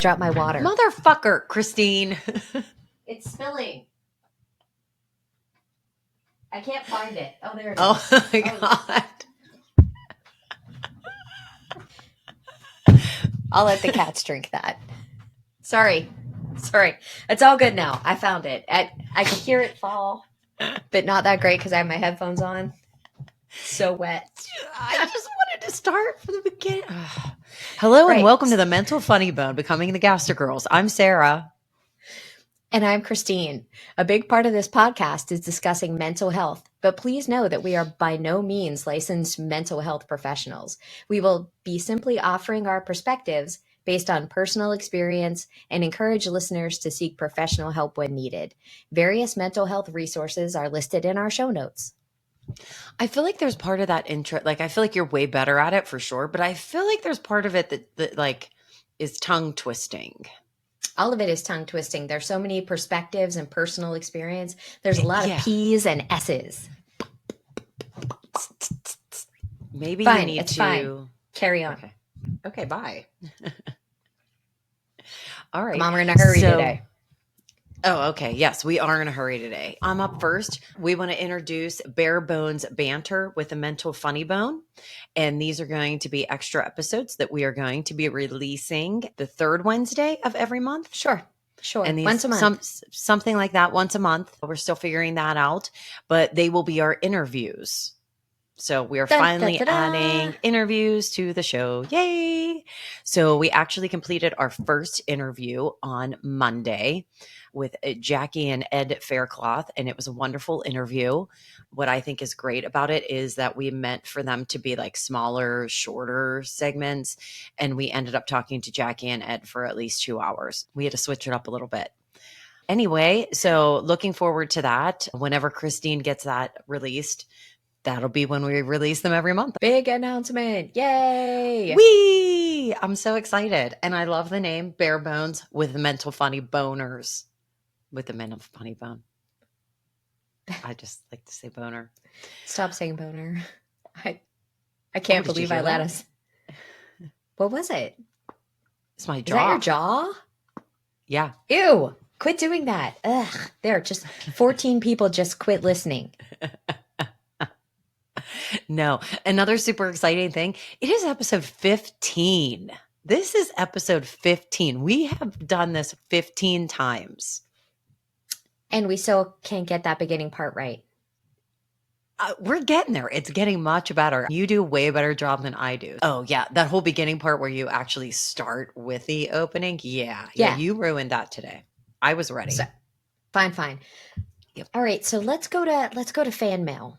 Drop my water. Motherfucker, Christine. It's spilling. I can't find it. Oh, there it is. Oh my God. I'll let the cats drink that. Sorry. It's all good now. I found it. I can hear it fall, but not that great because I have my headphones on. So wet. I just wanted to start from the beginning. Hello and welcome to the Mental Funny Bone, Becoming the Gaster Girls. I'm Sarah. And I'm Christine. A big part of this podcast is discussing mental health, but please know that we are by no means licensed mental health professionals. We will be simply offering our perspectives based on personal experience and encourage listeners to seek professional help when needed. Various mental health resources are listed in our show notes. I feel like there's part of that intro, like I feel like you're way better at it for sure, but I feel like there's part of it that like is tongue twisting. All of it is tongue twisting. There's so many perspectives and personal experience. There's a lot of P's and S's. Maybe fine, you need it's to fine. Carry on. Okay, bye. All right. Come on, we're in a hurry today. Oh, okay. Yes, we are in a hurry today. I'm up first. We want to introduce Bare Bones Banter with a Mental Funny Bone. And these are going to be extra episodes that we are going to be releasing the third Wednesday of every month. Sure. And these, once a month. Something like that, once a month. We're still figuring that out, but they will be our interviews. So we are finally adding interviews to the show. Yay! So we actually completed our first interview on Monday with Jackie and Ed Faircloth, and it was a wonderful interview. What I think is great about it is that we meant for them to be like smaller, shorter segments, and we ended up talking to Jackie and Ed for at least 2 hours. We had to switch it up a little bit. Anyway, so looking forward to that. Whenever Christine gets that released, that'll be when we release them every month. Big announcement. Yay. Whee! I'm so excited. And I love the name Bare Bones with the Mental Funny Boners. With the Mental Funny Bone. I just like to say boner. Stop saying boner. I can't believe I let us. What was it? It's my jaw. Is that your jaw? Yeah. Ew. Quit doing that. Ugh. There, just 14 people just quit listening. No. Another super exciting thing. It is episode 15. This is episode 15. We have done this 15 times. And we still can't get that beginning part right. We're getting there. It's getting much better. You do a way better job than I do. Oh, yeah. That whole beginning part where you actually start with the opening. Yeah. You ruined that today. I was ready. So, fine. Yep. All right. So let's go to fan mail.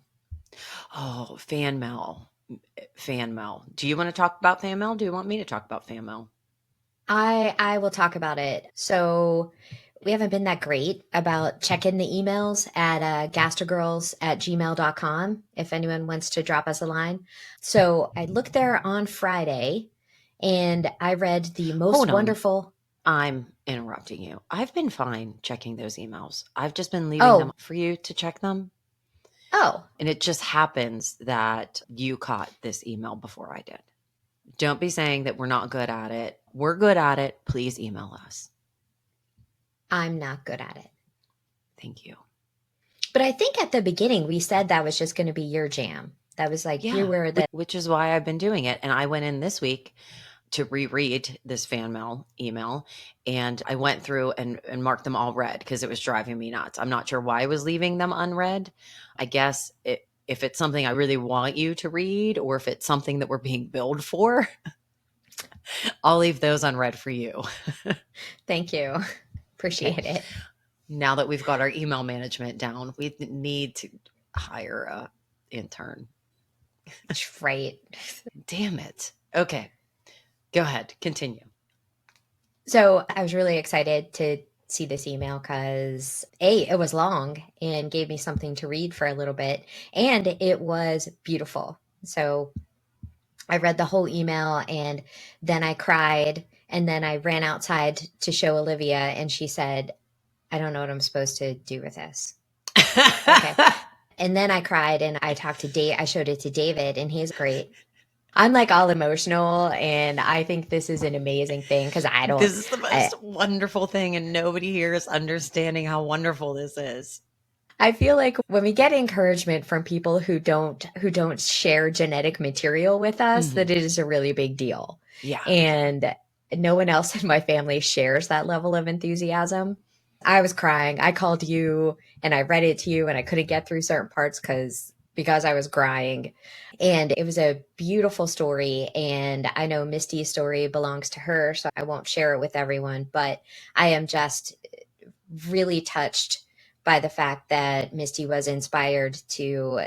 Oh, fan mail. Do you want to talk about fan mail? Do you want me to talk about fan mail? I will talk about it. So we haven't been that great about checking the emails at gastergirls@gmail.com if anyone wants to drop us a line. So I looked there on Friday and I read the most wonderful. I'm interrupting you. I've been fine checking those emails. I've just been leaving them for you to check them. Oh. And it just happens that you caught this email before I did. Don't be saying that we're not good at it. We're good at it. Please email us. I'm not good at it. Thank you. But I think at the beginning we said that was just going to be your jam. That was like you were the... Which is why I've been doing it. And I went in this week to reread this fan mail email, and I went through and marked them all red because it was driving me nuts. I'm not sure why I was leaving them unread. I guess if it's something I really want you to read, or if it's something that we're being billed for, I'll leave those unread for you. Thank you. Appreciate it. Now that we've got our email management down, we need to hire a intern. Right. Damn it. Okay. Go ahead. Continue. So I was really excited to see this email because it was long and gave me something to read for a little bit, and it was beautiful. So I read the whole email and then I cried, and then I ran outside to show Olivia, and she said, I don't know what I'm supposed to do with this. Okay. And then I cried and I talked to Dave. I showed it to David, and he's great. I'm like all emotional, and I think this is an amazing thing because This is the I, most wonderful thing, and nobody here is understanding how wonderful this is. I feel like when we get encouragement from people who don't share genetic material with us, Hmm. that it is a really big deal. Yeah. And no one else in my family shares that level of enthusiasm. I was crying. I called you and I read it to you and I couldn't get through certain parts because I was crying. And it was a beautiful story, and I know Misty's story belongs to her, so I won't share it with everyone, but I am just really touched by the fact that Misty was inspired to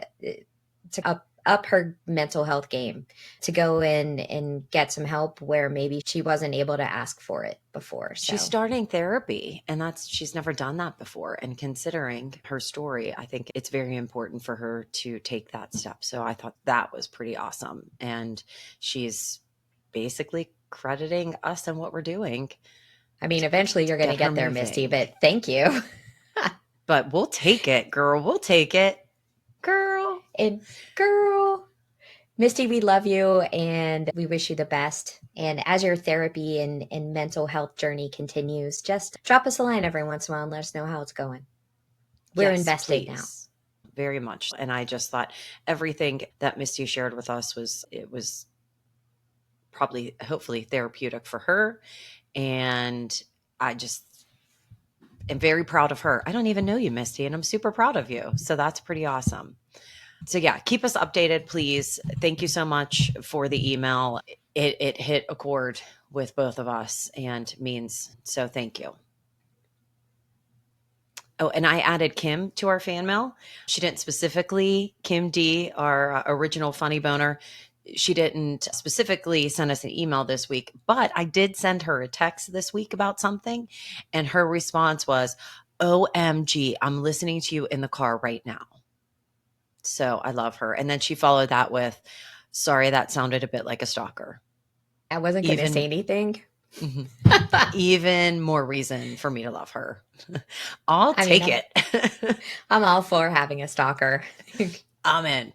up her mental health game, to go in and get some help where maybe she wasn't able to ask for it before. She's So, starting therapy, and she's never done that before. And considering her story, I think it's very important for her to take that step. So I thought that was pretty awesome. And she's basically crediting us and what we're doing I mean, eventually to you're going to get her get there, Misty, moving. but thank you. But we'll take it, girl. We'll take it, girl. And girl, Misty, we love you and we wish you the best. And as your therapy and mental health journey continues, just drop us a line every once in a while and let us know how it's going. We're Yes, invested now. please. Very much. And I just thought everything that Misty shared with us was probably hopefully therapeutic for her. And I just am very proud of her. I don't even know you, Misty, and I'm super proud of you. So that's pretty awesome. So yeah, keep us updated, please. Thank you so much for the email. It hit a chord with both of us and means so. Thank you. Oh, and I added Kim to our fan mail. She didn't specifically, Kim D, our original funny boner. She didn't specifically send us an email this week, but I did send her a text this week about something. And her response was, OMG, I'm listening to you in the car right now. So I love her. And then she followed that with, sorry, that sounded a bit like a stalker. I wasn't going to say Even, anything. mhm, even more reason for me to love her. I'll I mean, take I'm it. I'm all for having a stalker. Amen.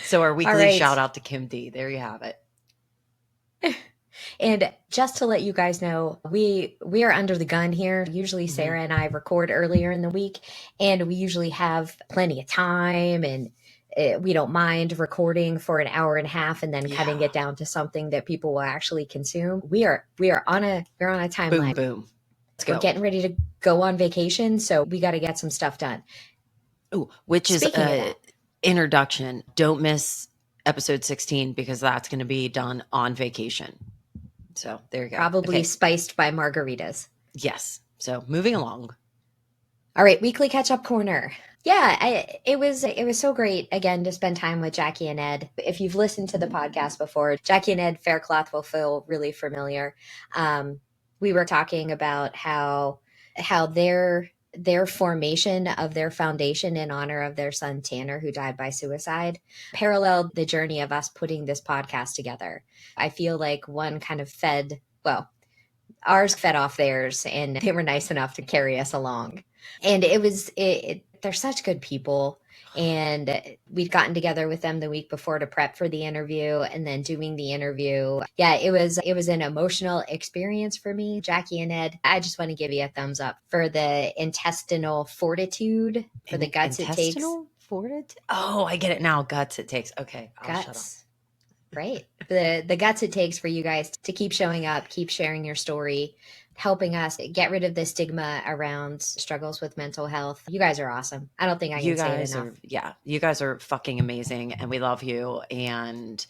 So our All weekly shout right. out to Kim D. There you have it. And just to let you guys know, we are under the gun here. Usually Mhm. Sarah and I record earlier in the week, and we usually have plenty of time, and we don't mind recording for an hour and a half and then Yeah. cutting it down to something that people will actually consume. We're on a Boom, timeline. boom. Let's We're go. getting ready to go on vacation, so we got to get some stuff done. Ooh, which is Speaking of a that, introduction. Don't miss episode 16 because that's going to be done on vacation. So there you go. probably Okay. spiced by margaritas. Yes. So moving along. All right, weekly catch up corner. Yeah, it was so great again to spend time with Jackie and Ed. If you've listened to the podcast before, Jackie and Ed Faircloth will feel really familiar. We were talking about how their formation of their foundation in honor of their son Tanner, who died by suicide, paralleled the journey of us putting this podcast together. I feel like one kind of fed, well, ours fed off theirs, and they were nice enough to carry us along. And they're such good people, and we'd gotten together with them the week before to prep for the interview, and then doing the interview. Yeah, it was an emotional experience for me. Jackie and Ed, I just want to give you a thumbs up for the intestinal fortitude, for the guts it takes. Intestinal fortitude. Oh, I get it now. Guts it takes. Okay, I'll shut up. Guts. Right. The guts it takes for you guys to keep showing up, keep sharing your story, helping us get rid of the stigma around struggles with mental health. You guys are awesome. I don't think I You can say it guys enough. are, yeah, you guys are fucking amazing and we love you. And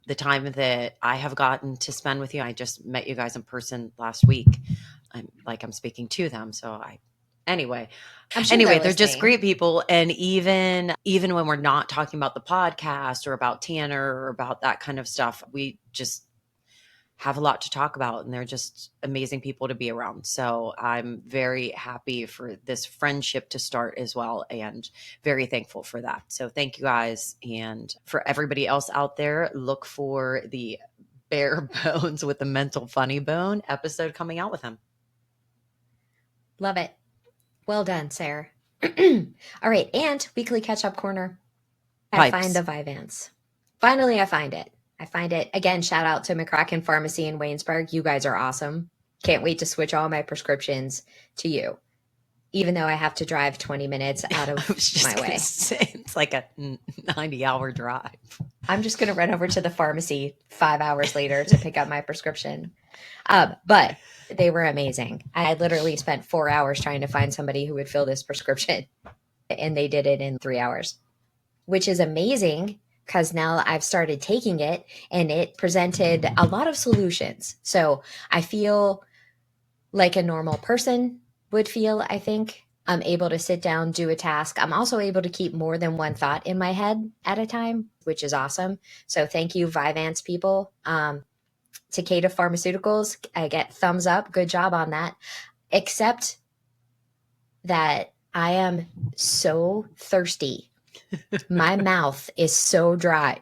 the time that I have gotten to spend with you, I just met you guys in person last week. I'm speaking to them. So anyway, I'm sure they're anyway, they're just listening. great people. And even when we're not talking about the podcast or about Tanner or about that kind of stuff, we just have a lot to talk about and they're just amazing people to be around. So I'm very happy for this friendship to start as well and very thankful for that. So thank you guys. And for everybody else out there, look for the Bare Bones with the Mental Funny Bone episode coming out with him. Love it. Well done, Sarah. All right, and weekly catch up corner. I find Pipes. the Vyvanse. Finally, I find it. I find it. Again, shout out to McCracken Pharmacy in Waynesburg. You guys are awesome. Can't wait to switch all my prescriptions to you, even though I have to drive 20 minutes out I of was just my going to way. say it's like a 90-hour drive. I'm just going to run over to the pharmacy 5 hours later to pick up my prescription. But they were amazing. I literally spent 4 hours trying to find somebody who would fill this prescription, and they did it in 3 hours, which is amazing because now I've started taking it and it presented a lot of solutions. So I feel like a normal person would feel, I think. I'm able to sit down, do a task. I'm also able to keep more than one thought in my head at a time, which is awesome. So thank you, Vyvanse people. Takeda Pharmaceuticals, I get thumbs up. Good job on that. Except that I am so thirsty. My mouth is so dry.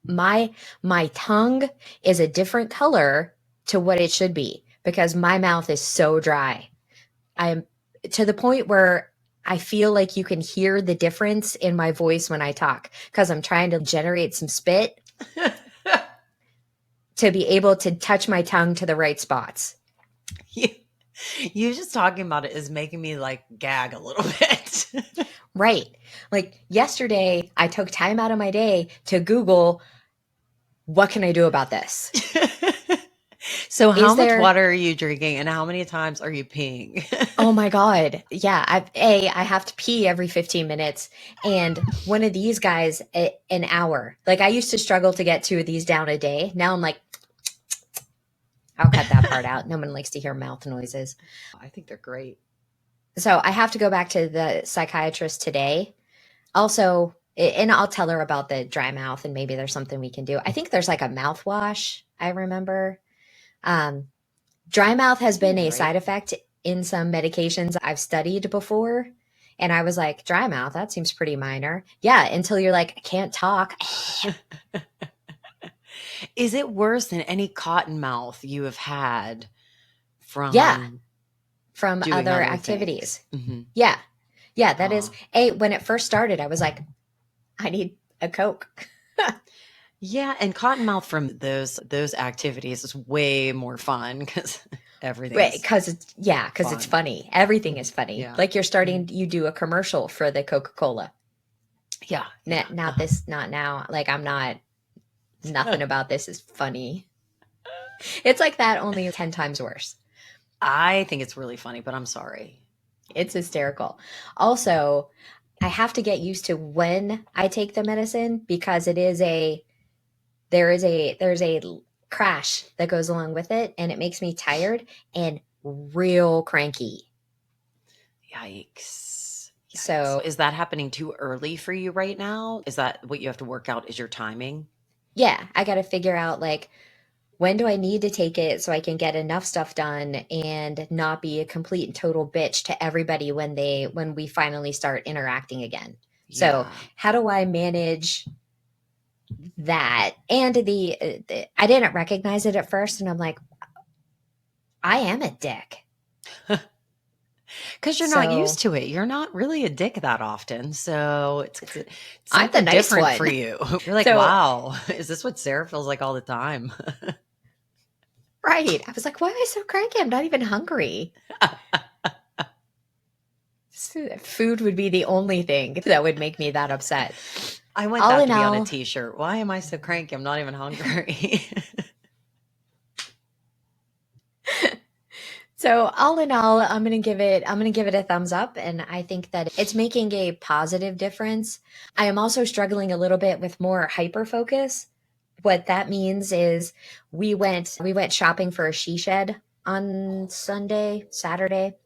My tongue is a different color to what it should be because my mouth is so dry. I'm to the point where I feel like you can hear the difference in my voice when I talk because I'm trying to generate some spit to be able to touch my tongue to the right spots. you, you just talking about it is making me like gag a little bit. Right. Like yesterday, I took time out of my day to Google, what can I do about this? So how Is much there, water are you drinking and how many times are you peeing? oh my God. Yeah. I have to pee every 15 minutes. And one of these guys, an hour. Like I used to struggle to get two of these down a day. Now I'm like, I'll cut that part out. No one likes to hear mouth noises. I think they're great. So I have to go back to the psychiatrist today. Also, and I'll tell her about the dry mouth and maybe there's something we can do. I think there's like a mouthwash, I remember. Um, Dry mouth has been Seems a right. side effect in some medications I've studied before. And I was like, dry mouth, that seems pretty minor. Yeah, until you're like, I can't talk. Is it worse than any cotton mouth you have had Yeah, from from doing other other things? activities. Hmm. Yeah. Yeah, that is Uh, when it first started, I was like, I need a Coke. yeah, and cottonmouth from those activities is way more fun because Right, everything's because it's fun. funny. Everything Mhm. is funny. Yeah. Like you're Mhm. starting, you do a commercial for the Coca-Cola. Yeah, yeah. Not this, not now. Like I'm not. Nothing about this is funny. It's like that, only 10 times worse. I think it's really funny, but I'm sorry. It's hysterical. Also, I have to get used to when I take the medicine because there's a crash that goes along with it and it makes me tired and real cranky. Yikes. Yikes. So, Is that happening too early for you right now? Is that what you have to work out is your timing? yeah, I got to figure out like when do I need to take it so I can get enough stuff done and not be a complete and total bitch to everybody when we finally start interacting again. So, Yeah. how do I manage that? And I didn't recognize it at first and I'm like, I am a dick. Because you're not So, used to it. You're not really a dick that often. So it's I'm the something nice different for one. you. You're like, So, wow, is this what Sarah feels like all the time? right. I was like, why am I so cranky? I'm not even hungry. Food would be the only thing that would make me that upset. I want All that in to be on a all, t-shirt. Why am I so cranky? I'm not even hungry. so all in all, I'm gonna give it a thumbs up, and I think that it's making a positive difference. I am also struggling a little bit with more hyper focus. What that means is we went shopping for a she shed on Saturday,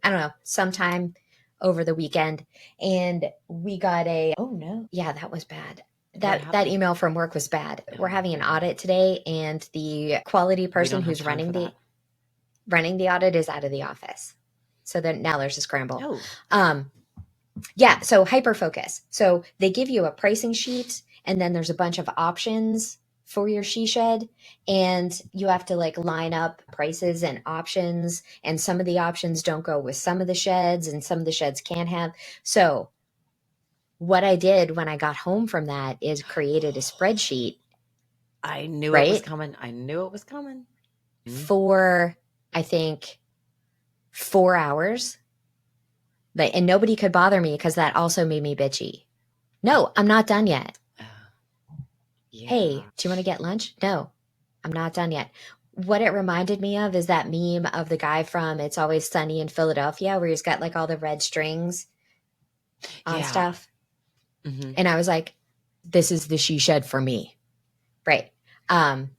I don't know, sometime over the weekend, and we got a oh no, yeah, that was bad. What That happened? email from work was bad. We're Oh, having an yeah. audit today, and the quality We person don't have who's time for that. running the audit is out of the office. So then now there's a scramble. Oh, Um, yeah, so hyper focus. So they give you a pricing sheet and then there's a bunch of options for your she shed and you have to like line up prices and options and some of the options don't go with some of the sheds and some of the sheds can have. So what I did when I got home from that is created a spreadsheet, I knew it was right? coming. I knew it was coming. Mhm. For, I think, 4 hours. And nobody could bother me because that also made me bitchy. No, I'm not done yet. Hey, Yeah. do you want to get lunch? No, I'm not done yet. What it reminded me of is that meme of the guy from It's Always Sunny in Philadelphia where he's got like all the red strings on Yeah. stuff. Hmm. And I was like, this is the she shed for me. Right. Um,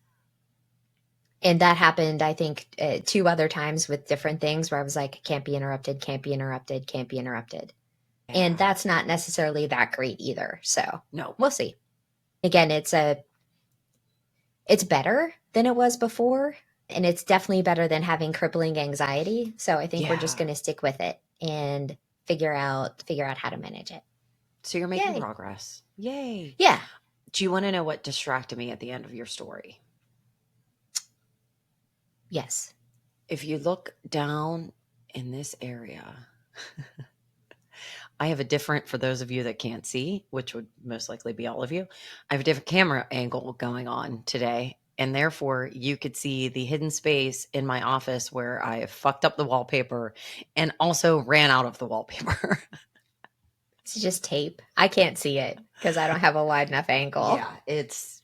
and that happened, I think, two other times with different things where I was like, can't be interrupted, can't be interrupted, can't be interrupted. And Yeah. that's not necessarily that great either. So No. we'll see. Again, it's better than it was before, and it's definitely better than having crippling anxiety. So I think we're just Yeah. going to stick with it and figure out how to manage it. So you're making Yay. progress. Yay. Yeah. Do you want to know what distracted me at the end of your story? Yes. If you look down in this area, I have a different, for those of you that can't see, which would most likely be all of you, I have a different camera angle going on today. And therefore, you could see the hidden space in my office where I fucked up the wallpaper and also ran out of the wallpaper. It's just tape. I can't see it because I don't have a wide enough angle. It's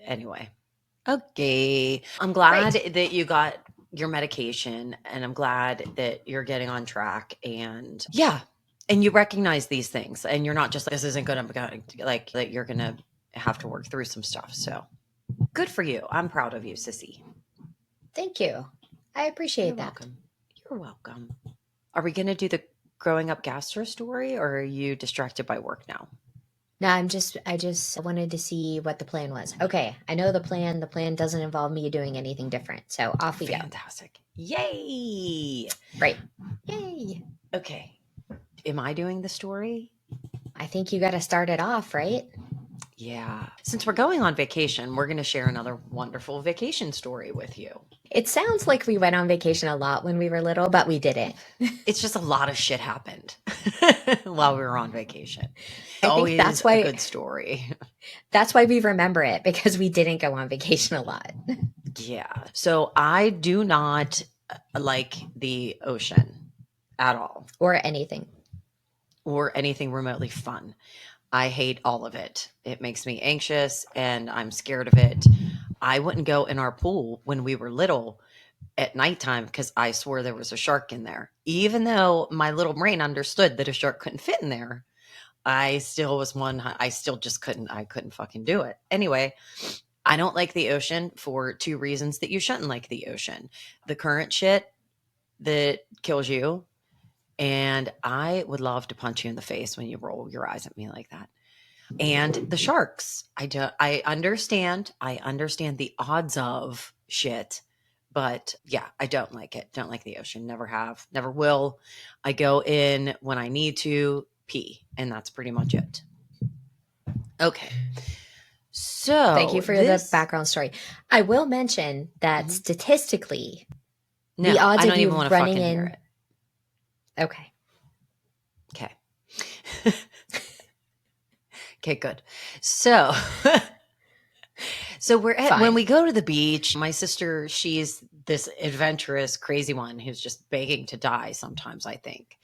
anyway. Okay. I'm glad Great. that you got your medication and I'm glad that you're getting on track and yeah. And you recognize these things and you're not just like, this isn't good. I'm going like that you're going to have to work through some stuff. So good for you. I'm proud of you, sissy. Thank you. I You're appreciate that. welcome. You're welcome. Are we going to do the growing up gastro story or are you distracted by work now? No, I just wanted to see what the plan was. Okay, I know the plan. The plan doesn't involve me doing anything different. So off we go. Fantastic. Yay. Great. Yay. Okay. Am I doing the story? I think you got to start it off, right? Yeah. Since we're going on vacation, we're going to share another wonderful vacation story with you. It sounds like we went on vacation a lot when we were little, but we didn't. It's just a lot of shit happened while we were on vacation. I think Always a good story. that's why we remember it because we didn't go on vacation a lot. Yeah. So I do not like the ocean at all Or anything. or anything remotely fun. I hate all of it. It makes me anxious and I'm scared of it. I wouldn't go in our pool when we were little at nighttime because I swore there was a shark in there. Even though my little brain understood that a shark couldn't fit in there, I still was one. I still just couldn't. I couldn't fucking do it. Anyway, I don't like the ocean for two reasons that you shouldn't like the ocean: the current shit that kills you, and I would love to punch you in the face when you roll your eyes at me like that. And the sharks. I do. I understand. I understand the odds of shit, but yeah, I don't like it. Don't like the ocean. Never have. Never will. I go in when I need to pee, and that's pretty much it. Okay. Thank you So for the this background story. I will mention that Mhm. statistically, the No, odds I of don't you even want to running fucking hear in. it. Okay. Okay. Okay, good. So so we're at when Fine. we go to the beach, my sister, she's this adventurous, crazy one who's just begging to die sometimes, I think.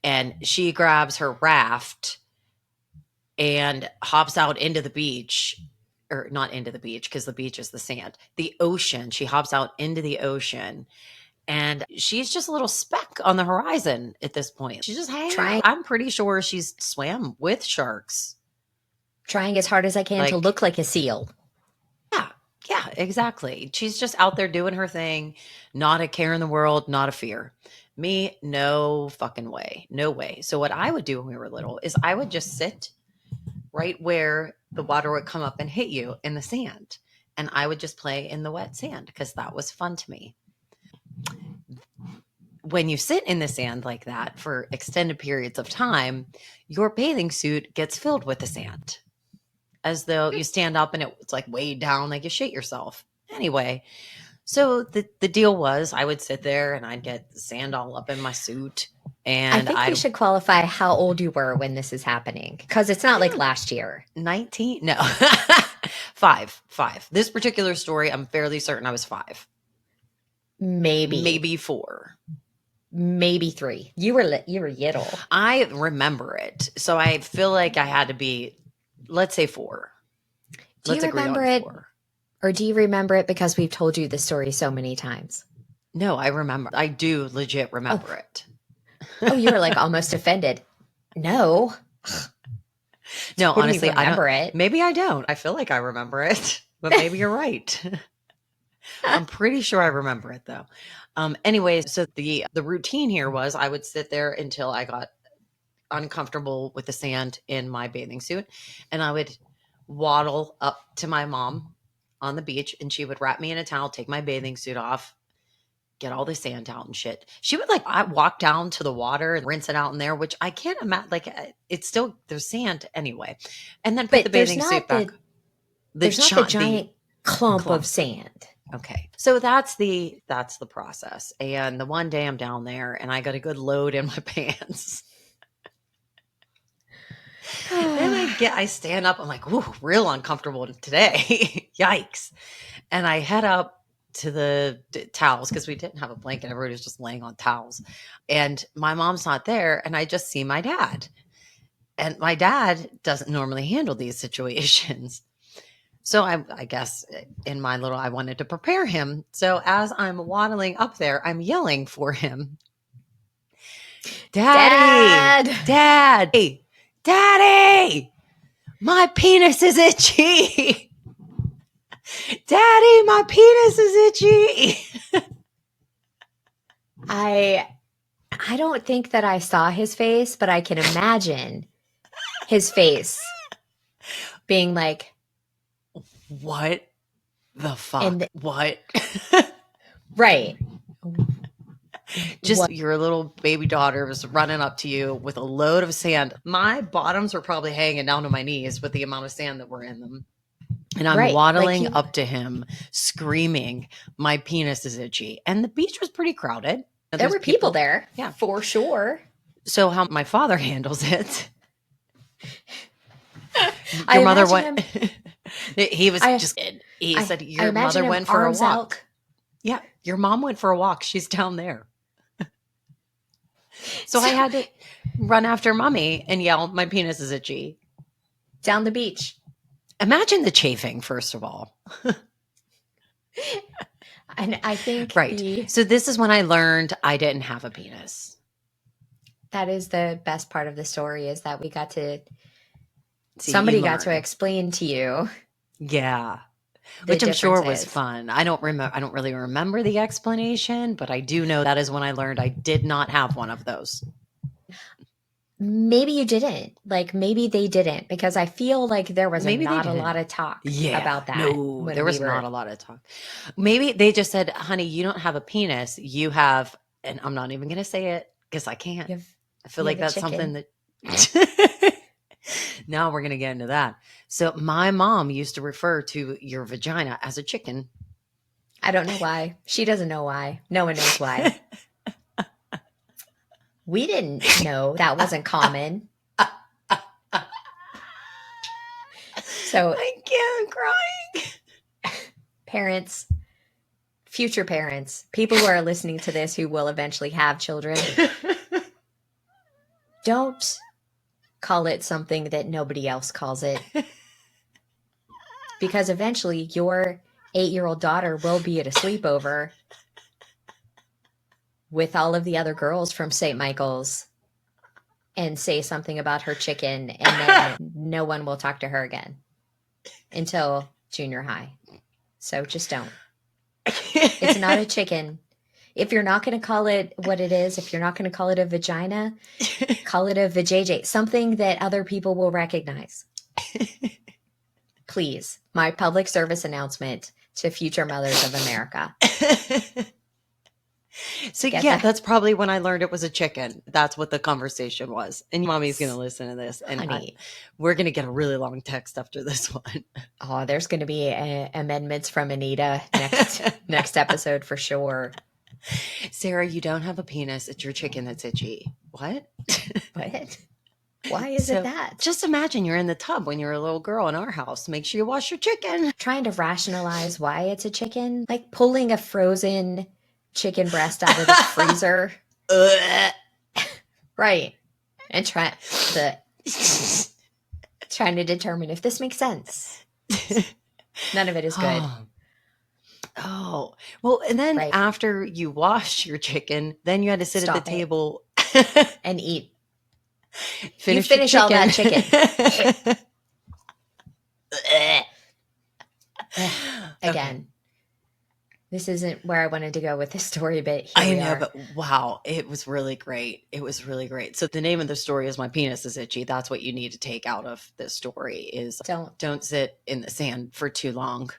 And she grabs her raft and hops out into the beach, or not into the beach because the beach is the sand. The ocean. She hops out into the ocean and she's just a little speck on the horizon at this point. She's just hanging out. Trying I'm pretty sure she's swam with sharks. trying as hard as I can to Like, look like a seal. yeah, yeah, exactly. She's just out there doing her thing, not a care in the world, not a fear. Me, no fucking way. No way. So, what I would do when we were little is I would just sit right where the water would come up and hit you in the sand. And I would just play in the wet sand because that was fun to me. When you sit in the sand like that for extended periods of time, your bathing suit gets filled with the sand as though you stand up and it's like weighed down like you shit yourself. Anyway, so the deal was I would sit there and I'd get sand all up in my suit I And think we should qualify how old you were when this is happening, because it's not like last year. 19? No. 5. 5. This particular story, I'm fairly certain I was 5. Maybe 4. Maybe 3. You were little. I remember it. So I feel like I had to be, let's say 4. Do you remember it? 4. Or do you remember it because we've told you the story so many times? No, I remember. I do legit remember it. Oh, you were like almost offended. No. No, honestly, I don't. It. Maybe I don't. I feel like I remember it, but maybe you're right. I'm pretty sure I remember it though. Anyways, so the routine here was I would sit there until I got uncomfortable with the sand in my bathing suit, and I would waddle up to my mom on the beach, and she would wrap me in a towel, take my bathing suit off, get all the sand out and shit. She would I walk down to the water and rinse it out in there, which I can't imagine. It's still, there's sand anyway. And then put the bathing suit back. There's not the giant clump of sand. Okay. So that's the process. And the one day I'm down there and I got a good load in my pants. Then I stand up. I'm like, ooh, real uncomfortable today. Yikes. And I head up to the towels because we didn't have a blanket. Everybody was just laying on towels. And my mom's not there. And I just see my dad. And my dad doesn't normally handle these situations. So I guess in my little, I wanted to prepare him. So as I'm waddling up there, I'm yelling for him. Daddy! Dad! Daddy! My penis is itchy! Daddy, my penis is itchy! I don't think that I saw his face, but I can imagine his face being like, what the fuck? What? Right. Just your little baby daughter was running up to you with a load of sand. My bottoms were probably hanging down to my knees with the amount of sand that were in them. And I'm waddling up to him, screaming, my penis is itchy. And the beach was pretty crowded. There were people there. Yeah, for sure. So how my father handles it. Your mother went. He said, your mother went for a walk. Yeah, your mom went for a walk. She's down there. So I had to run after mommy and yell, my penis is itchy. Down the beach. Imagine the chafing, first of all. And I think so this is when I learned I didn't have a penis. That is the best part of the story, is that we got to somebody got to explain to you. Yeah. Which I'm sure was fun. I don't really remember the explanation, but I do know that is when I learned I did not have one of those. Maybe you didn't. Maybe they didn't, because I feel like there was not a lot of talk about that. No, there was not a lot of talk. Maybe they just said, honey, you don't have a penis. You have, and I'm not even going to say it because I can't. I feel like that's something that... Now we're going to get into that. So my mom used to refer to your vagina as a chicken. I don't know why. She doesn't know why. No one knows why. We didn't know that wasn't common. So I can't, I'm crying. Parents, future parents, people who are listening to this who will eventually have children, don't call it something that nobody else calls it. Because eventually your 8-year-old daughter will be at a sleepover with all of the other girls from St. Michael's and say something about her chicken, and then no one will talk to her again until junior high. So just don't. It's not a chicken. If you're not going to call it what it is, if you're not going to call it a vagina, call it a vajayjay, something that other people will recognize. Please, my public service announcement to future mothers of America. So that's probably when I learned it was a chicken. That's what the conversation was. And mommy's going to listen to this. And we're going to get a really long text after this one. Oh, there's going to be amendments from Anita next episode for sure. Sarah, you don't have a penis. It's your chicken that's itchy. What? What? Why is it So that? just imagine you're in the tub when you're a little girl in our house. Make sure you wash your chicken. Trying to rationalize why it's a chicken, like pulling a frozen chicken breast out of the freezer. Right. And trying to determine if this makes sense. None of it is good. Oh, well, and then Right. after you wash your chicken, then you had to sit at the table and eat. Finish all that chicken. Again. Okay. This isn't where I wanted to go with this story, but here we are. But wow, it was really great. It was really great. So the name of the story is My Penis is Itchy. That's what you need to take out of this story is don't sit in the sand for too long.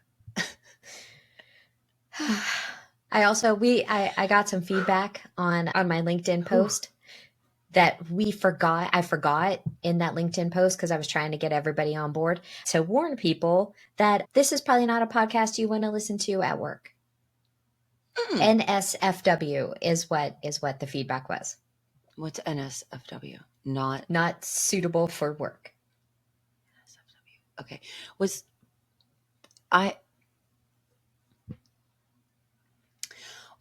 I got some feedback on my LinkedIn post that I forgot in that LinkedIn post because I was trying to get everybody on board. So warn people that this is probably not a podcast you want to listen to at work. NSFW is what the feedback was. What's NSFW? Not suitable for work. NSFW. Okay.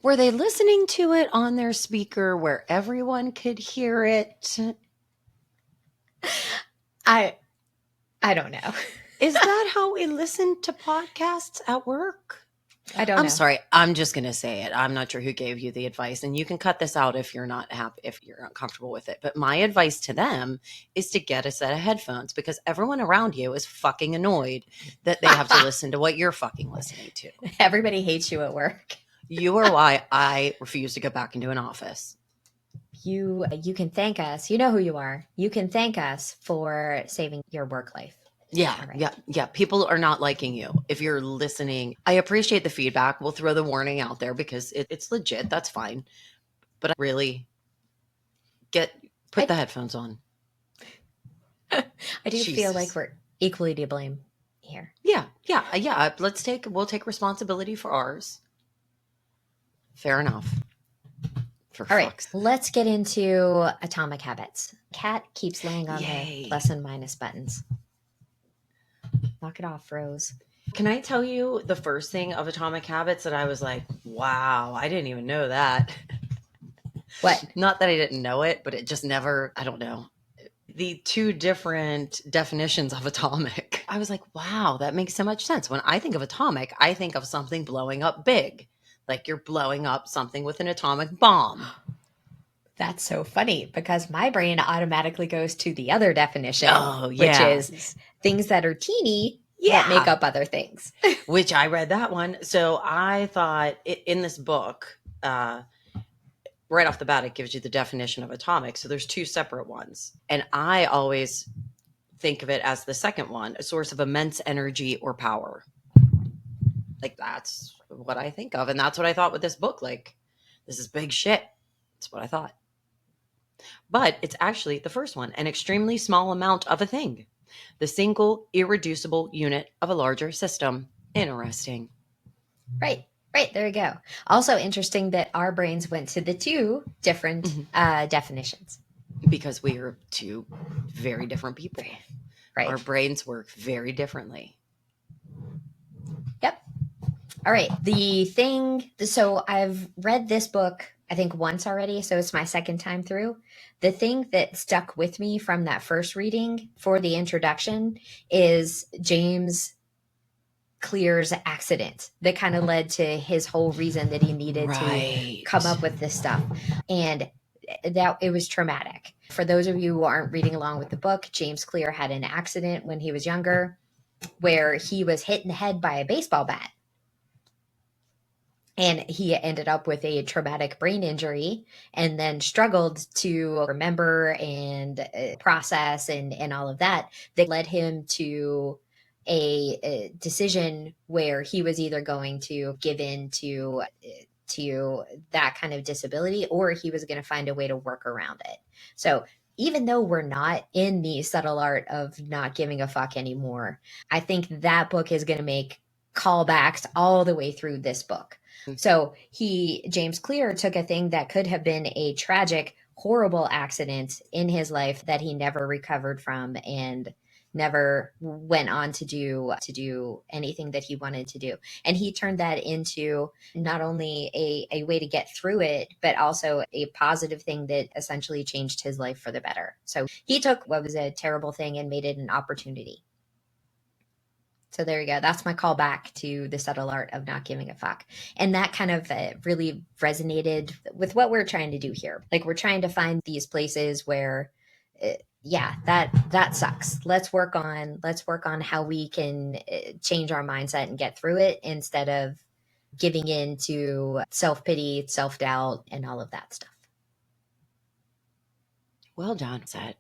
Were they listening to it on their speaker where everyone could hear it? I don't know. Is that how we listen to podcasts at work? I don't know. I'm sorry. I'm just going to say it. I'm not sure who gave you the advice, and you can cut this out if you're not happy, if you're uncomfortable with it. But my advice to them is to get a set of headphones because everyone around you is fucking annoyed that they have to listen to what you're fucking listening to. Everybody hates you at work. You are why I refuse to go back into an office. You can thank us. You know who you are. You can thank us for saving your work life. Yeah, right. Yeah. People are not liking you. If you're listening, I appreciate the feedback. We'll throw the warning out there because it's legit. That's fine. But really put the headphones on. I do feel like we're equally to blame here. Yeah. We'll take responsibility for ours. Fair enough. All right, let's get into Atomic Habits. Kat keeps laying on the plus and minus buttons. Knock it off, Rose. Can I tell you the first thing of Atomic Habits that I was like, wow, I didn't even know that. What? Not that I didn't know it, but it just never, I don't know. The two different definitions of atomic. I was like, wow, that makes so much sense. When I think of atomic, I think of something blowing up big, like you're blowing up something with an atomic bomb. That's so funny because my brain automatically goes to the other definition, which is things that are teeny that make up other things. Which I read that one. So I thought in this book, right off the bat, it gives you the definition of atomic. So there's two separate ones. And I always think of it as the second one, a source of immense energy or power. Like that's what I think of. And that's what I thought with this book. Like, this is big shit. That's what I thought. But it's actually the first one, an extremely small amount of a thing. The single irreducible unit of a larger system. Interesting. Right. There you go. Also interesting that our brains went to the two different definitions. Because we are two very different people. Right. Our brains work very differently. Yep. All right. So I've read this book, I think once already. So it's my second time through. The thing that stuck with me from that first reading for the introduction is James Clear's accident that kind of led to his whole reason that he needed to come up with this stuff. And that it was traumatic. For those of you who aren't reading along with the book, James Clear had an accident when he was younger where he was hit in the head by a baseball bat. And he ended up with a traumatic brain injury and then struggled to remember and process and all of that. That led him to a decision where he was either going to give in to that kind of disability or he was going to find a way to work around it. So even though we're not in the subtle art of not giving a fuck anymore, I think that book is going to make callbacks all the way through this book. So James Clear took a thing that could have been a tragic, horrible accident in his life that he never recovered from and never went on to do anything that he wanted to do. And he turned that into not only a way to get through it, but also a positive thing that essentially changed his life for the better. So he took what was a terrible thing and made it an opportunity. So there you go. That's my callback to the subtle art of not giving a fuck. And that kind of really resonated with what we're trying to do here. Like we're trying to find these places where yeah, that sucks. Let's work on how we can change our mindset and get through it instead of giving in to self-pity, self-doubt and all of that stuff. Well done, said.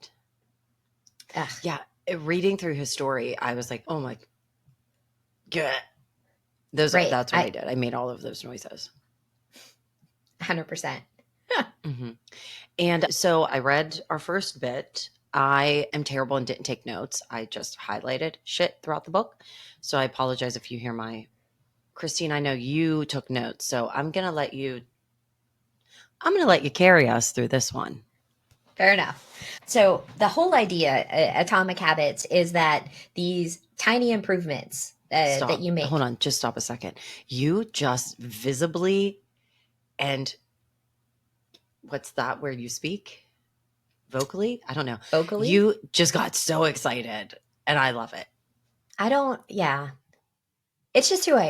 Ugh. Yeah, reading through his story, I was like, oh my god. Right. That's what I did. I made all of those noises. 100%. Mm-hmm. And so I read our first bit. I am terrible and didn't take notes. I just highlighted shit throughout the book. So I apologize if you hear my Christine, I know you took notes, so I'm going to let you carry us through this one. Fair enough. So the whole idea, Atomic Habits, is that these tiny improvements that you make. Hold on, just stop a second. You just visibly and what's that where you speak? Vocally? I don't know. Vocally? You just got so excited and I love it. Yeah. It's just who I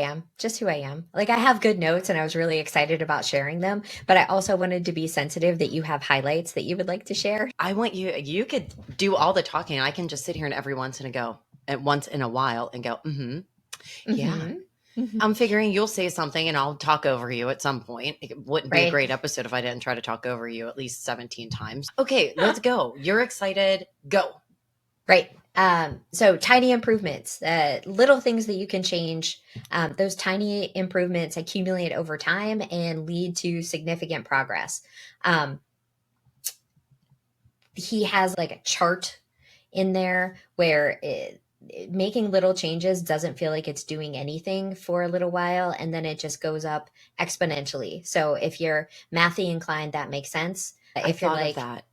am. Like I have good notes and I was really excited about sharing them, but I also wanted to be sensitive that you have highlights that you would like to share. I want you could do all the talking. I can just sit here and every once in a while and go, yeah. Mm-hmm. I'm figuring you'll say something and I'll talk over you at some point. It wouldn't be a great episode if I didn't try to talk over you at least 17 times. Okay, let's go. You're excited. Go. Right. So tiny improvements, little things that you can change. Those tiny improvements accumulate over time and lead to significant progress. He has like a chart in there where making little changes doesn't feel like it's doing anything for a little while and then it just goes up exponentially. So if you're mathy inclined, that makes sense. If you're like that,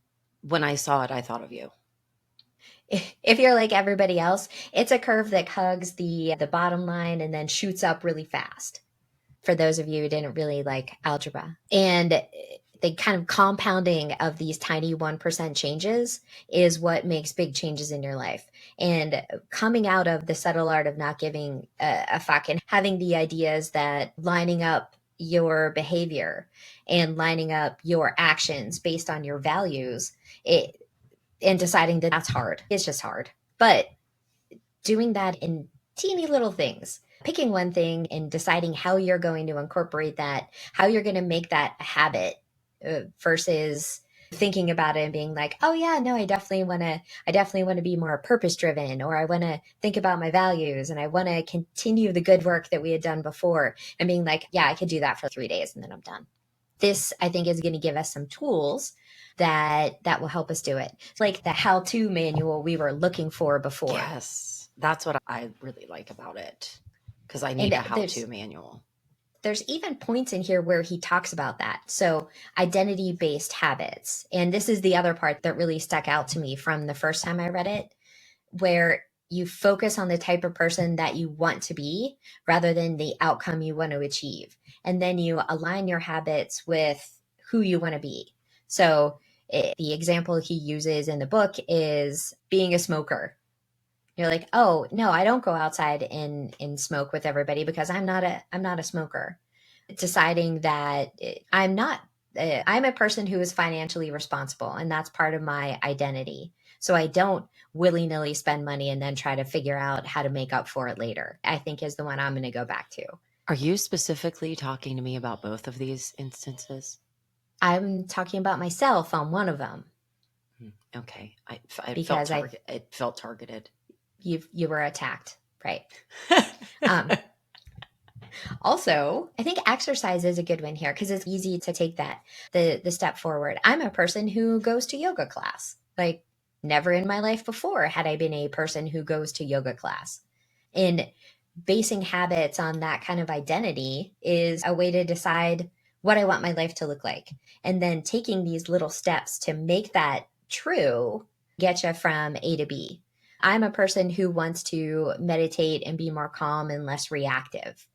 when I saw it, I thought of you. If you're like everybody else, it's a curve that hugs the bottom line and then shoots up really fast. For those of you who didn't really like algebra. And the kind of compounding of these tiny 1% changes is what makes big changes in your life. And coming out of the subtle art of not giving a fuck and having the ideas that lining up your behavior and lining up your actions based on your values, and deciding that that's hard. It's just hard. But doing that in teeny little things, picking one thing and deciding how you're going to incorporate that, how you're going to make that a habit versus thinking about it and being like, oh yeah, no, I definitely want to be more purpose driven, or I want to think about my values and I want to continue the good work that we had done before, and being like, yeah, I could do that for 3 days and then I'm done. This, I think, is going to give us some tools that will help us do it. It's like the how-to manual we were looking for before. Yes, that's what I really like about it, because I need a how-to manual. There's even points in here where he talks about that. So identity-based habits. And this is the other part that really stuck out to me from the first time I read it, where you focus on the type of person that you want to be rather than the outcome you want to achieve. And then you align your habits with who you want to be. So the example he uses in the book is being a smoker. You're like, oh no, I don't go outside and smoke with everybody because I'm not a smoker. Deciding that I'm a person who is financially responsible, and that's part of my identity. So I don't willy-nilly spend money and then try to figure out how to make up for it later, I think is the one I'm going to go back to. Are you specifically talking to me about both of these instances? I'm talking about myself on one of them. Okay. It felt targeted. You were attacked, right? Also, I think exercise is a good one here because it's easy to take the step forward. I'm a person who goes to yoga class. Like never in my life before had I been a person who goes to yoga class. And basing habits on that kind of identity is a way to decide what I want my life to look like. And then taking these little steps to make that true get you from A to B. I'm a person who wants to meditate and be more calm and less reactive.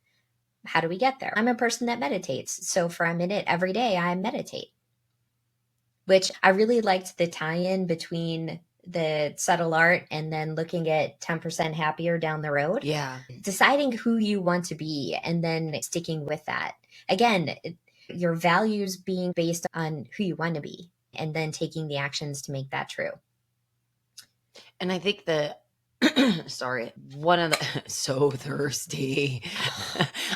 How do we get there? I'm a person that meditates. So for a minute every day, I meditate, which I really liked the tie in between the subtle art and then looking at 10% happier down the road. Yeah. Deciding who you want to be and then sticking with that. Again, your values being based on who you want to be and then taking the actions to make that true. And I think the sorry, one of the so thirsty.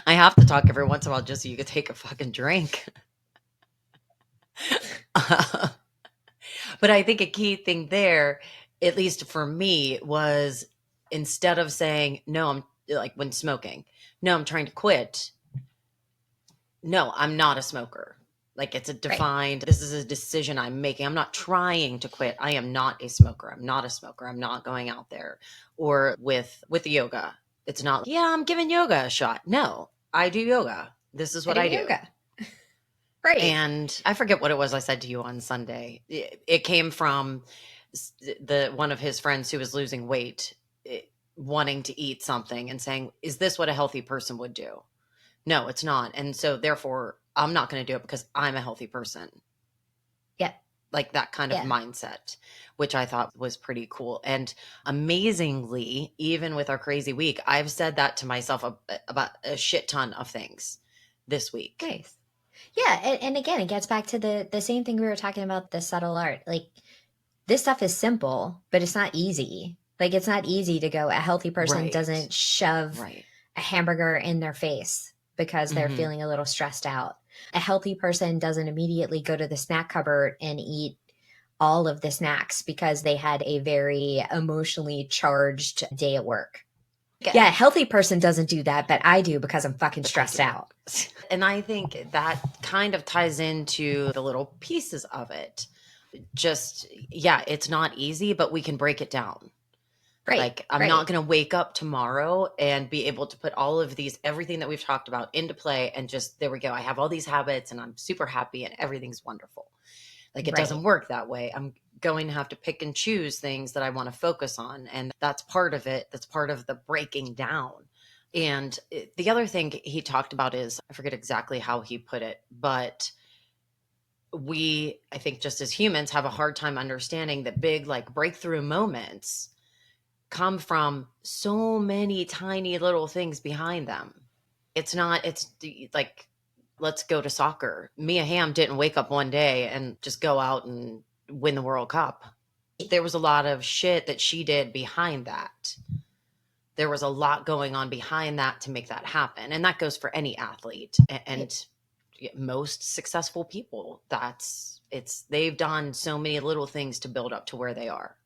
I have to talk every once in a while just so you can take a fucking drink. But I think a key thing there, at least for me, was instead of saying, no, I'm like when smoking, no, I'm trying to quit. No, I'm not a smoker. Like it's a defined, this is a decision I'm making. I'm not trying to quit. I am not a smoker. I'm not a smoker. I'm not going out there. Or with the yoga, it's not, yeah, I'm giving yoga a shot. No, I do yoga. This is what I do. Yoga. Right. And I forget what it was I said to you on Sunday. It came from one of his friends who was losing weight, wanting to eat something and saying, is this what a healthy person would do? No, it's not. And so therefore I'm not going to do it because I'm a healthy person. Yeah. Like that kind of mindset, which I thought was pretty cool. And amazingly, even with our crazy week, I've said that to myself about a shit ton of things this week. Nice. Yeah. And again, it gets back to the same thing we were talking about, the subtle art. Like this stuff is simple, but it's not easy. Like it's not easy to go, a healthy person doesn't shove a hamburger in their face because they're feeling a little stressed out. A healthy person doesn't immediately go to the snack cupboard and eat all of the snacks because they had a very emotionally charged day at work. Yeah, a healthy person doesn't do that, but I do because I'm fucking stressed out. And I think that kind of ties into the little pieces of it. Just, yeah, it's not easy, but we can break it down. Right. Like I'm not going to wake up tomorrow and be able to put all of these, everything that we've talked about into play and just, there we go. I have all these habits and I'm super happy and everything's wonderful. Like it doesn't work that way. I'm going to have to pick and choose things that I want to focus on. And that's part of it. That's part of the breaking down. And the other thing he talked about is, I forget exactly how he put it, but we, I think just as humans have a hard time understanding that big like breakthrough moments come from so many tiny little things behind them. It's like, let's go to soccer. Mia Hamm didn't wake up one day and just go out and win the World Cup. There was a lot of shit that she did behind that. There was a lot going on behind that to make that happen. And that goes for any athlete and most successful people. They've done so many little things to build up to where they are.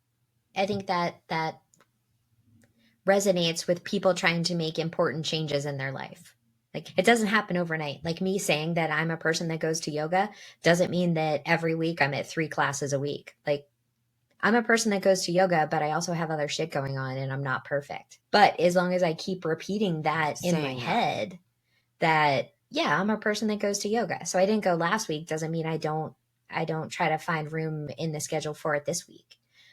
I think that resonates with people trying to make important changes in their life. Like it doesn't happen overnight. Like me saying that I'm a person that goes to yoga doesn't mean that every week I'm at 3 classes a week. Like I'm a person that goes to yoga, but I also have other shit going on and I'm not perfect. But as long as I keep repeating that in my head that, yeah, I'm a person that goes to yoga. So I didn't go last week doesn't mean I don't try to find room in the schedule for it this week.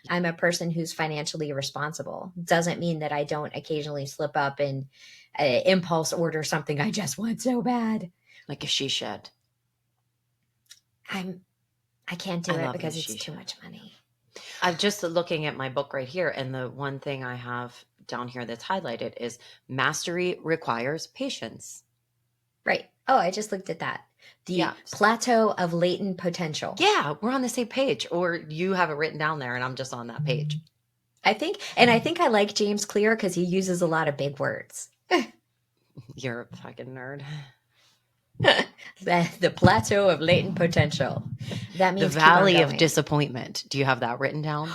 I'm a person who's financially responsible. Doesn't mean that I don't occasionally slip up and impulse order something I just want so bad. Like a she shed. I can't do it because it's too much money. I'm just looking at my book right here, and the one thing I have down here that's highlighted is mastery requires patience. Right. Oh, I just looked at that. The plateau of latent potential. Yeah, we're on the same page. Or you have it written down there and I'm just on that page. I think I like James Clear because he uses a lot of big words. You're a fucking nerd. The plateau of latent potential. That means the valley of disappointment. Do you have that written down?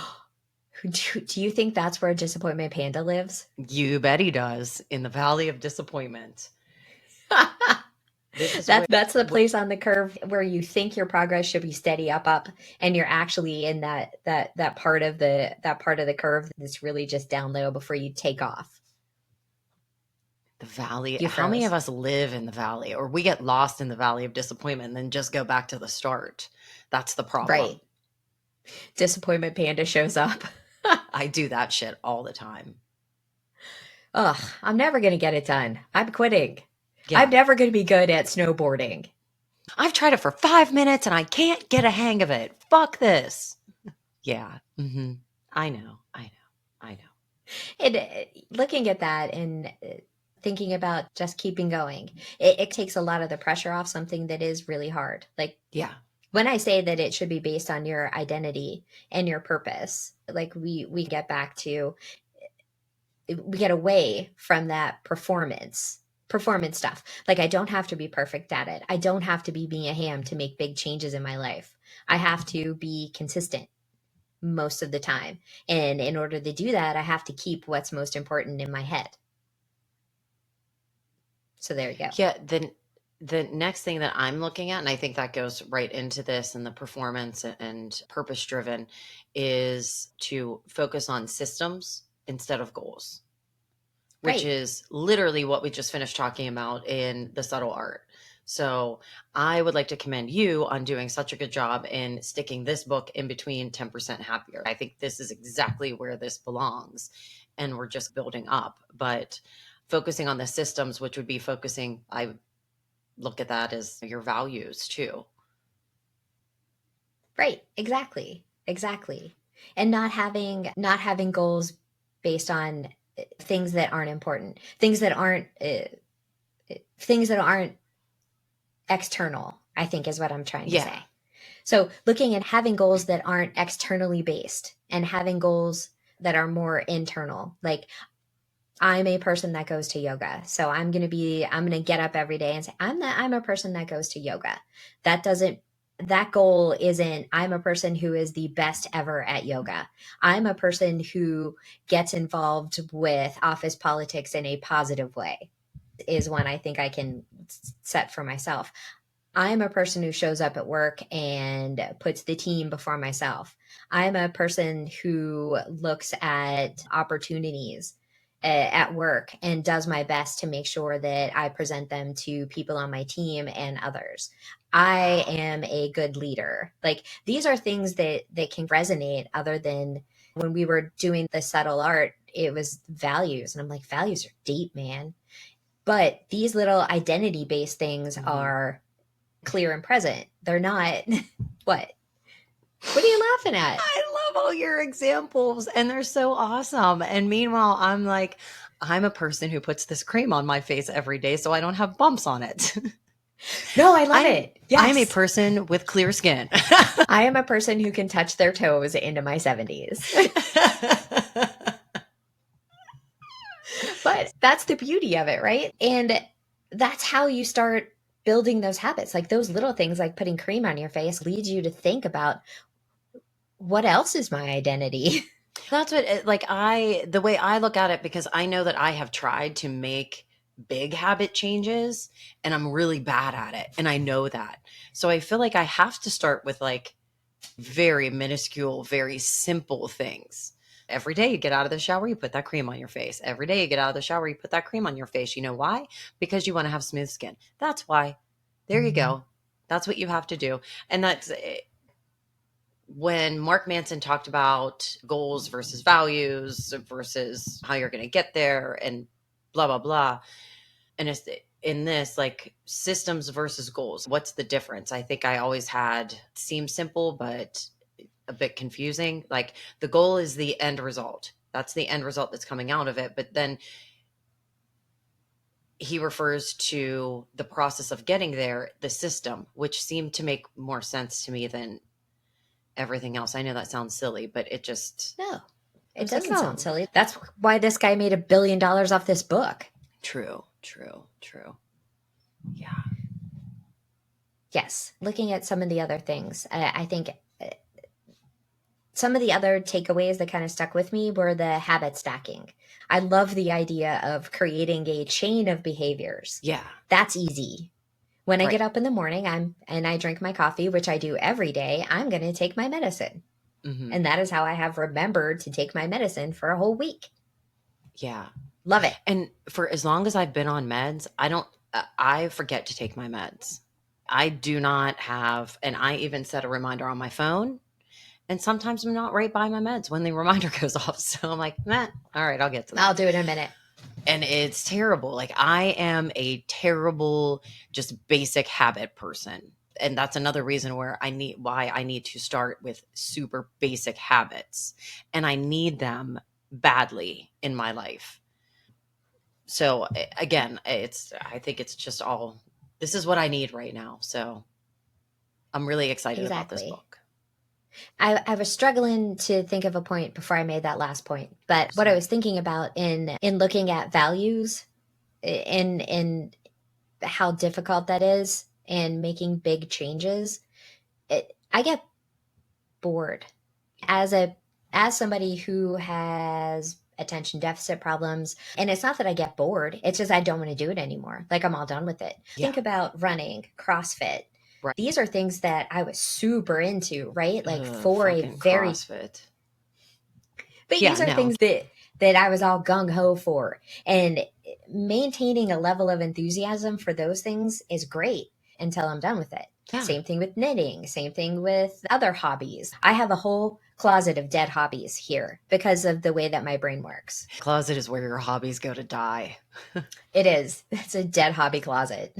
Do you think that's where Disappointment Panda lives? You bet he does. In the valley of disappointment. That's the place on the curve where you think your progress should be steady up, and you're actually in that part of the curve that's really just down low before you take off. The valley. You How many of froze. us live in the valley, or we get lost in the valley of disappointment and then just go back to the start? That's the Right. problem. Disappointment panda shows up. I do that shit all the time. Ugh, I'm never going to get it done. I'm quitting. I'm Yeah. never going to be good at snowboarding. I've tried it for 5 minutes and I can't get a hang of it. Fuck this. Yeah. I know. I know. I know. And looking at that and thinking about just keeping going, it takes a lot of the pressure off something that is really hard. Like Yeah. when I say that it should be based on your identity and your purpose, like we get back to, we get away from that performance stuff. Like I don't have to be perfect at it. I don't have to be being a ham to make big changes in my life. I have to be consistent most of the time. And in order to do that, I have to keep what's most important in my head. So there you go. Yeah. Then the next thing that I'm looking at, and I think that goes right into this and the performance and purpose driven, is to focus on systems instead of goals, which Right. is literally what we just finished talking about in the subtle art. So I would like to commend you on doing such a good job in sticking this book in between 10% Happier. I think this is exactly where this belongs. And we're just building up. But focusing on the systems, which would be focusing, I look at that as your values too. Right. Exactly. Exactly. And not having goals based on things that aren't important, things that aren't external, I think is what I'm trying to Yeah. say. So looking at having goals that aren't externally based and having goals that are more internal. Like I'm a person that goes to yoga. So I'm going to get up every day and say I'm a person that goes to yoga. That doesn't that goal isn't I'm a person who is the best ever at yoga. I'm a person who gets involved with office politics in a positive way. Is one I think I can set for myself. I'm a person who shows up at work and puts the team before myself. I'm a person who looks at opportunities at work and does my best to make sure that I present them to people on my team and others. I am a good leader. Like these are things that can resonate other than when we were doing the subtle art, it was values. And I'm like, values are deep, man. But these little identity based things are clear and present. They're not what? What are you laughing at? I love all your examples and they're so awesome. And meanwhile, I'm like, I'm a person who puts this cream on my face every day so I don't have bumps on it. No, I love I'm it. I'm a Yes. person with clear skin. I am a person who can touch their toes into my 70s. But that's the beauty of it, right? And that's how you start building those habits. Like those little things like putting cream on your face leads you to think about what else is my identity? That's what the way I look at it, because I know that I have tried to make big habit changes and I'm really bad at it. And I know that. So I feel like I have to start with like very minuscule, very simple things. Every day you get out of the shower, you put that cream on your face. Every day you get out of the shower, you put that cream on your face. You know why? Because you want to have smooth skin. That's why. There you go. That's what you have to do. And that's when Mark Manson talked about goals versus values versus how you're going to get there and blah, blah, blah. And it's in this like systems versus goals. What's the difference? I think I always had seems simple, but a bit confusing. Like the goal is the end result. That's the end result that's coming out of it. But then he refers to the process of getting there, the system, which seemed to make more sense to me than everything else. I know that sounds silly, but No, I it was like, doesn't sound oh, silly. That's why this guy made $1 billion off this book. true, true, true. Yeah. Yes. Looking at some of the other things, I think some of the other takeaways that kind of stuck with me were the habit stacking. I love the idea of creating a chain of behaviors. Yeah. That's easy. When I Right. get up in the morning, and I drink my coffee, which I do every day, I'm going to take my medicine. Mm-hmm. And that is how I have remembered to take my medicine for a whole week. Yeah. Love it. And for as long as I've been on meds, I forget to take my meds. I do not have, and I even set a reminder on my phone. And sometimes I'm not right by my meds when the reminder goes off. So I'm like, all right, I'll get to I'll that. do it in a minute. And it's terrible. Like, I am a terrible, just basic habit person. And that's another reason why I need to start with super basic habits. And I need them badly in my life. So again, I think it's just all, this is what I need right now. So I'm really excited about this Exactly. book. I was struggling to think of a point before I made that last point. But what I was thinking about in looking at values in how difficult that is and making big changes, I get bored as a as somebody who has attention deficit problems. And it's not that I get bored, it's just I don't want to do it anymore. Like, I'm all done with it. Yeah. Think about running, CrossFit. Right. These are things that I was super into, right? Like, Ugh, for a fucking very, CrossFit. but Yeah, these are no. things that I was all gung ho for. And maintaining a level of enthusiasm for those things is great until I'm done with it. Yeah. Same thing with knitting, same thing with other hobbies. I have a whole closet of dead hobbies here because of the way that my brain works. Closet is where your hobbies go to die. It is. It's a dead hobby closet.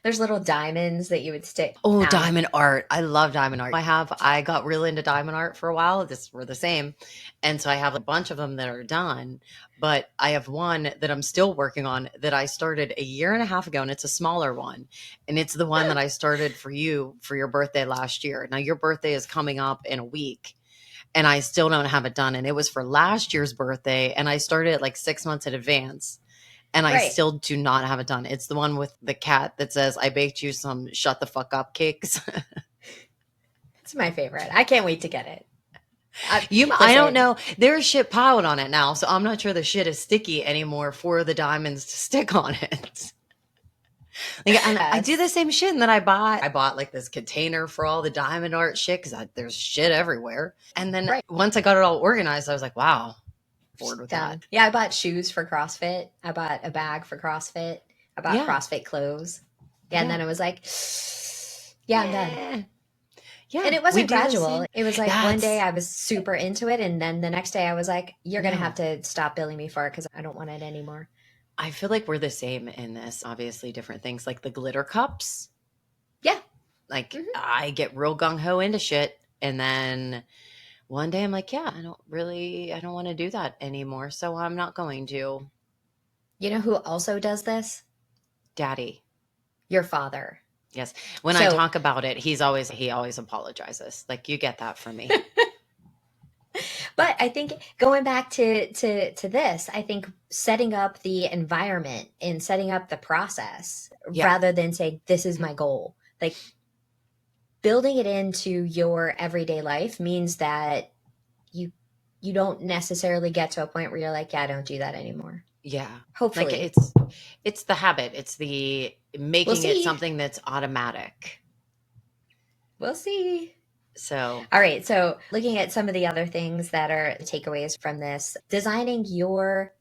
There's little diamonds that you would stick. Oh, diamond art. I love diamond art. I got real into diamond art for a while. We're the same. And so I have a bunch of them that are done, but I have one that I'm still working on that I started a year and a half ago, and it's a smaller one. And it's the one that I started for you for your birthday last year. Now your birthday is coming up in a week, and I still don't have it done. And it was for last year's birthday, and I started it like 6 months in advance. And I Right. still do not have it done. It's the one with the cat that says, I baked you some shut the fuck up cakes. It's my favorite. I can't wait to get it. I don't Listen, know. There's shit piled on it now. So I'm not sure the shit is sticky anymore for the diamonds to stick on it. Like, and I do yes. the same shit. And then I bought like this container for all the diamond art shit because there's shit everywhere. And then Right. once I got it all organized, I was like, wow, bored with that. Done. Yeah, I bought shoes for CrossFit. I bought a bag for CrossFit. I bought Yeah. CrossFit clothes. Yeah, and Yeah. then I was like, yeah, I'm done. Yeah. And Yeah. it We wasn't do the gradual. same. It was like one day That's I was super into it, and then the next day I was like, you're going to have no. to stop billing me for it because I don't want it anymore. I feel like we're the same in this, obviously different things like the glitter cups. Yeah. Like, Hmm. I get real gung ho into shit. And then one day I'm like, yeah, I don't want to do that anymore. So I'm not going to. You know who also does this? Daddy. Your father. Yes. When I So, talk about it, he always apologizes. Like, you get that from me. but I think going back to this, I think setting up the environment and setting up the process Yeah. rather than saying this is Mhm. my goal, like building it into your everyday life means that you you don't necessarily get to a point where you're like, yeah, I don't do that anymore. Yeah. Like, Hopefully. it's the habit. It's the We'll making it see. something that's automatic. We'll see. So All right. So, looking at some of the other things that are takeaways from this, designing your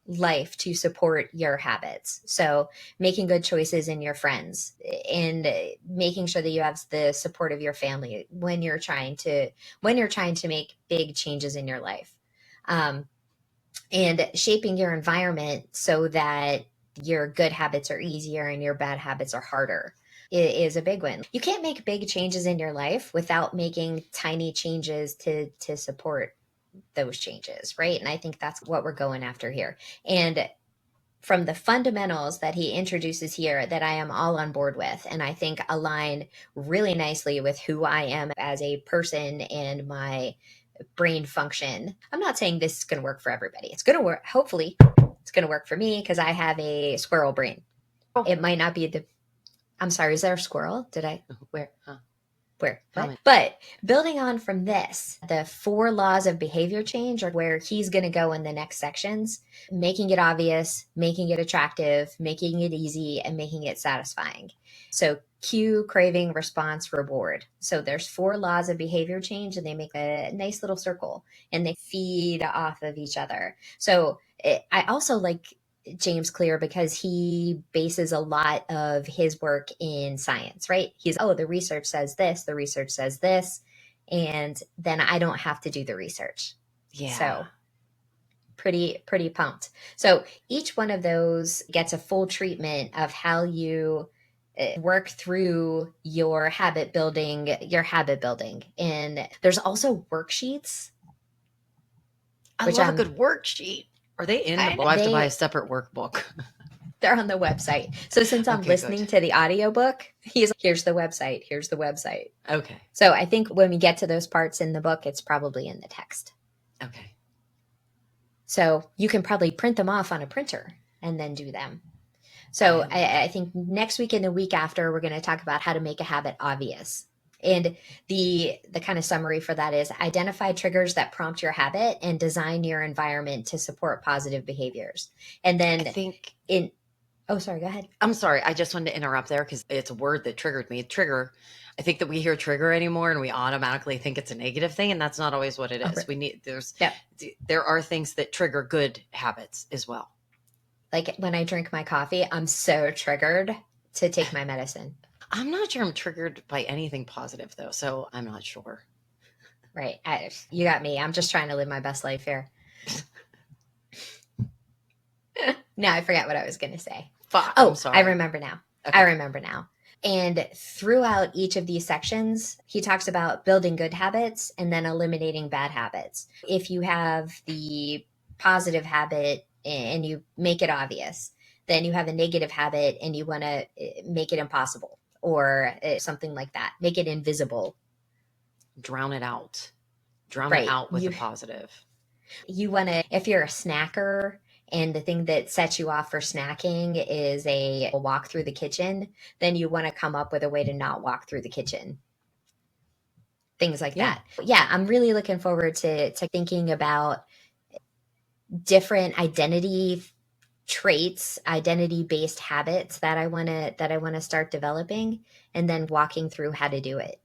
life to support your habits. So, making good choices in your friends and making sure that you have the support of your family when you're trying to make big changes in your life. Um, and shaping your environment so that your good habits are easier and your bad habits are harder is a big one. You can't make big changes in your life without making tiny changes to support those changes, right? And I think that's what we're going after here. And from the fundamentals that he introduces here that I am all on board with, and I think align really nicely with who I am as a person and my brain function. I'm not saying this is going to work for everybody. It's going to work. Hopefully, it's going to work for me because I have a squirrel brain. oh, It might not be the. I'm sorry. Is there a squirrel? Did I? where? Huh? Where? Tell What? me. But building on from this, the four laws of behavior change are where he's going to go in the next sections, making it obvious, making it attractive, making it easy, and making it satisfying. So cue, craving, response, reward. So there's four laws of behavior change, and they make a nice little circle, and they feed off of each other. So I also like James Clear because he bases a lot of his work in science, right? He's, oh, the research says this, the research says this, and then I don't have to do the research. Yeah. So pretty pumped. So each one of those gets a full treatment of how you work through your habit building, and there's also worksheets, I which love a good worksheet. Are they in the book? I have to buy a separate workbook. they're on the website. So since I'm listening to the audiobook, he's like, here's the website, here's the website. Okay. So I think when we get to those parts in the book, it's probably in the text. Okay. So you can probably print them off on a printer and then do them. So I think next week and the week after, we're going to talk about how to make a habit obvious. And the kind of summary for that is identify triggers that prompt your habit and design your environment to support positive behaviors. And then I think oh, sorry, go ahead. I'm sorry. I just wanted to interrupt there because it's a word that triggered me. Trigger. I think that we hear trigger anymore and we automatically think it's a negative thing. And that's not always what it is. There are things that trigger good habits as well. Like when I drink my coffee, I'm so triggered to take my medicine. I'm not sure I'm triggered by anything positive though. So I'm not sure. Right. You got me. I'm just trying to live my best life here. No, I forgot what I was going to say. Fuck, I'm sorry. I remember now. Okay. I remember now. And throughout each of these sections, he talks about building good habits and then eliminating bad habits. If you have the positive habit and you make it obvious, then you have a negative habit and you want to make it impossible or something like that. Make it invisible. Drown it out. Drown it out with a positive. You want to, if you're a snacker, and the thing that sets you off for snacking is a walk through the kitchen, then you want to come up with a way to not walk through the kitchen. Things like that. Yeah, I'm really looking forward to thinking about different identity traits, identity-based habits that I want to start developing, and then walking through how to do it.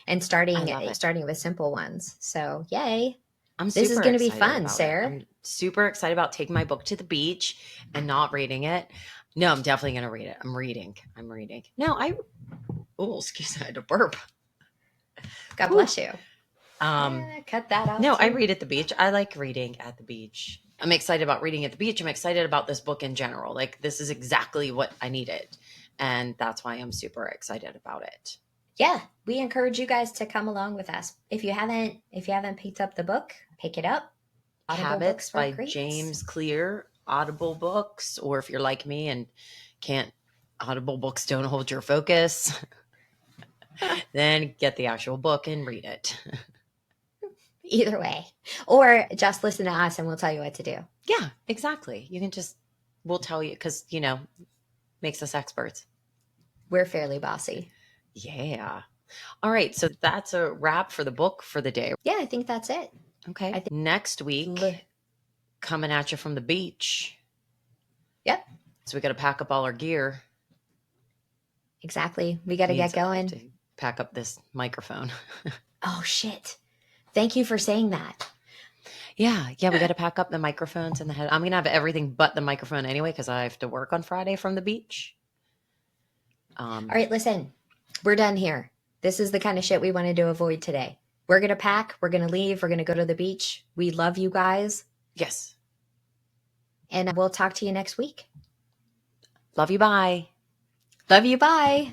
And starting with simple ones. So, yay. This is going to be fun, Sarah. I'm super excited about taking my book to the beach and not reading it. No, I'm definitely going to read it. I'm reading. No, excuse me, I had to burp. God bless you. Cut that out. No, too. I read at the beach. I like reading at the beach. I'm excited about reading at the beach. I'm excited about this book in general. Like, this is exactly what I needed. And that's why I'm super excited about it. Yeah, we encourage you guys to come along with us. If you haven't picked up the book, pick it up. Audible Habits by James Clear, Audible books, or if you're like me and can't, Audible books don't hold your focus, then get the actual book and read it. Either way. Or just listen to us and we'll tell you what to do. Yeah, exactly. We'll tell you because, makes us experts. We're fairly bossy. Yeah. All right. So that's a wrap for the book for the day. Yeah, I think that's it. Okay. Next week, coming at you from the beach. Yep. So we got to pack up all our gear. Exactly. We got to get going. To pack up this microphone. Oh, shit. Thank you for saying that. Yeah. We got to pack up the microphones and the head. I'm going to have everything but the microphone anyway because I have to work on Friday from the beach. All right, listen. We're done here. This is the kind of shit we wanted to avoid today. We're going to pack. We're going to leave. We're going to go to the beach. We love you guys. Yes. And we'll talk to you next week. Love you. Bye. Love you. Bye.